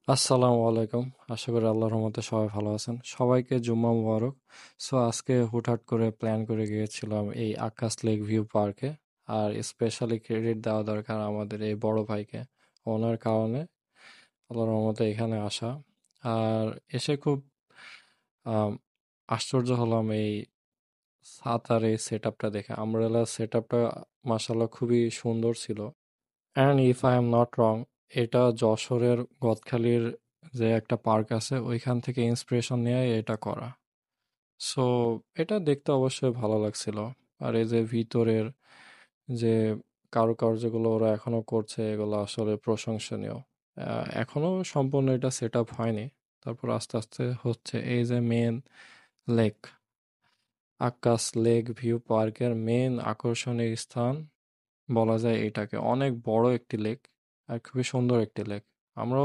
আসসালামু আলাইকুম। আশা করি আল্লাহর রহমতে সবাই ভালো আছেন। সবাইকে জুম্মা মুবারক। সো আজকে হুটহাট করে প্ল্যান করে গিয়েছিলাম এই আকাশ লেক ভিউ পার্কে। আর স্পেশালি ক্রেডিট দেওয়া দরকার আমাদের এই বড় ভাইকে। ওনার কারণে আল্লাহর রহমতে এখানে আসা। আর এসে খুব আম, আশ্চর্য হলাম এই ছাতার এই সেট আপটা দেখে। আমব্রেলা সেট আপটা মাসাল্লাহ খুবই সুন্দর ছিল। And if I am not wrong, এটা যশোরের গদখালির যে একটা পার্ক আছে ওইখান থেকে ইন্সপিরেশন নিয়ে এটা করা। সো এটা দেখতে অবশ্যই ভালো লাগছিল। আর এই যে ভিতরের যে কারুকার্যগুলো ওরা এখনো করছে এগুলো আসলে প্রশংসনীয়। এখনো সম্পূর্ণ এটা সেট আপ হয়নি, তারপর আস্তে আস্তে হচ্ছে। এই যে মেন লেক, আকাশ লেক ভিউ পার্কের মেন আকর্ষণীয় স্থান বলা যায় এটাকে। অনেক বড় একটি লেক আর খুবই সুন্দর একটি লেক। আমরা